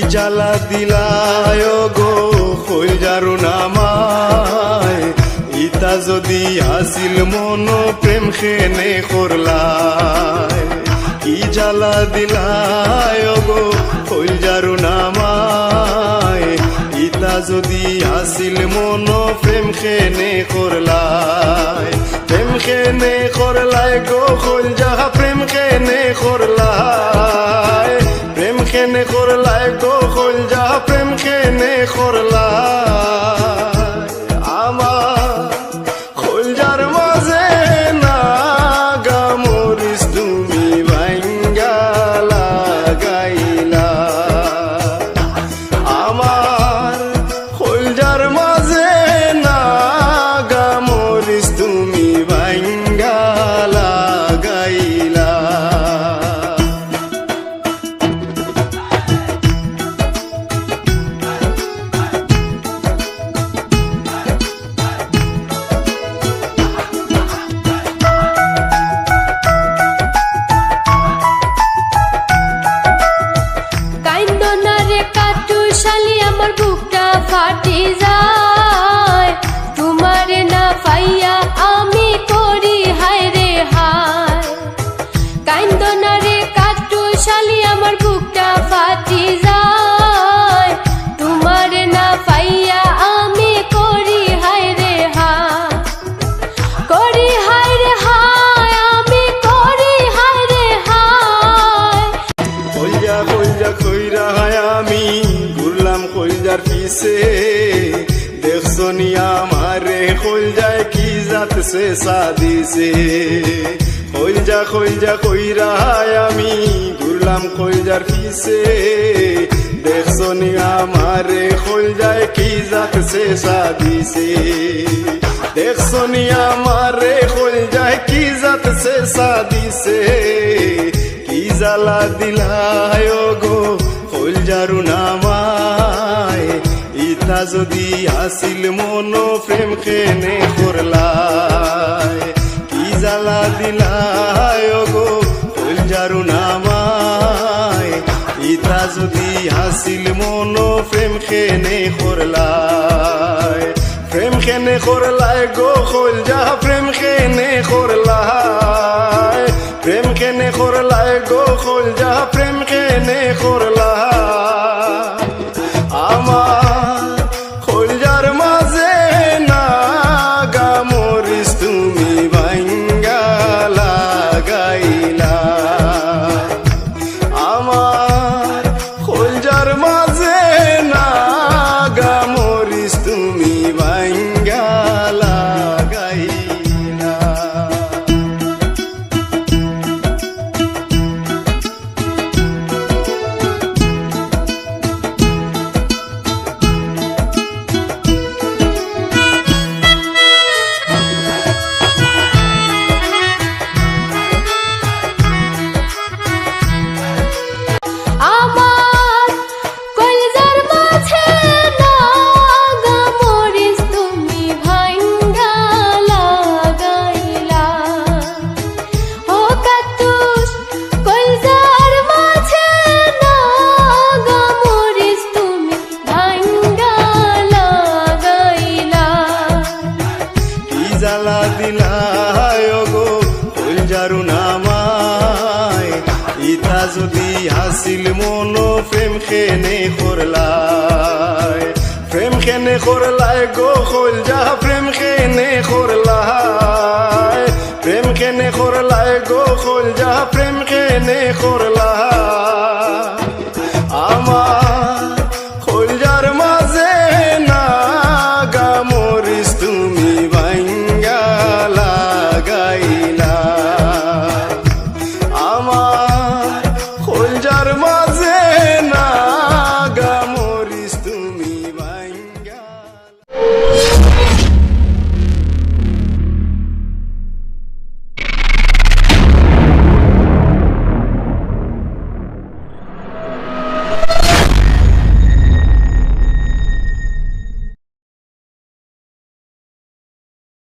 জ্বালা দিলায় গো কইজারু নামায় ইতা যদি আসিল মন প্রেম খেনে করলায় কি জ্বালা দিলায় গো কইজারু নামায় ইতা যদি আসিল মন প্রেম খেনে করলায় প্রেম খেনে করলায় গো কইজা প্রেম খেনে করলায় প্রেম খেনে করলায় গো কইজা প্রেম খেনে করলায় আমার কইজার মাঝে না গামরিস তুমি ভাঙ্গা লাগাইলা আমার কইজার মাঝে না গামরিস তুমি ভাঙ্গা লাগাইলা আমার বুকটা ফাটি যায় তোমারে না পাইয়া আমি করি হায় রে হায় কাইন্দনা রে কাটু শালি আমার বুকটা ফাটি যায় তোমারে না পাইয়া আমি করি হায় রে হায় করি হায় রে হায় আমি করি হায় রে হায় কইজা কইজা কইরা হায় আমি কইজার পিছে দেখছো নি আমারে কইজায় কি জাত সে সাদিছে কইজা কইজা কইরা আমি ঘুরলাম কইজার পিছে দেখছো নি আমারে কইজায় কি জাত সে সাদিছে দেখছো নি আমারে কইজায় কি জাত সে সাদিছে কি জ্বালা দিলায় গো কইজারু নামায় ইতা যদি আসিল মন প্রেম খেনে করলায় কি জ্বালা দিলায় গো কইজারু নামায় ইতা যদি আসিল মন প্রেম খেনে করলায় প্রেম খেনে করলায় গো কইজা প্রেম খেনে করলায় প্রেম খেনে করলায় গো কইজা প্রেম খেনে করলায় আমার কইজার মাঝে না গামরিস তুমি ভাঙ্গা লাগাইলা আমার কইজার মাঝে না গামরিস তুমি ভাঙ্গা লাগাইলা আমার কইজার মাঝে না গামরিস তুমি ভাঙ্গা লাগাইলা ও কাতুস কইজার মাঝে না গামরিস তুমি ভাঙ্গা লাগাইলা কি জ্বালা দিলায় গো কইজারু নামায় ইতা যদি আসিল মন প্রেম খেনে করলায় প্রেম খেনে করলায় গো কইজা প্রেম খেনে করলায় প্রেম খেনে করলায় গো কইজা প্রেম খেনে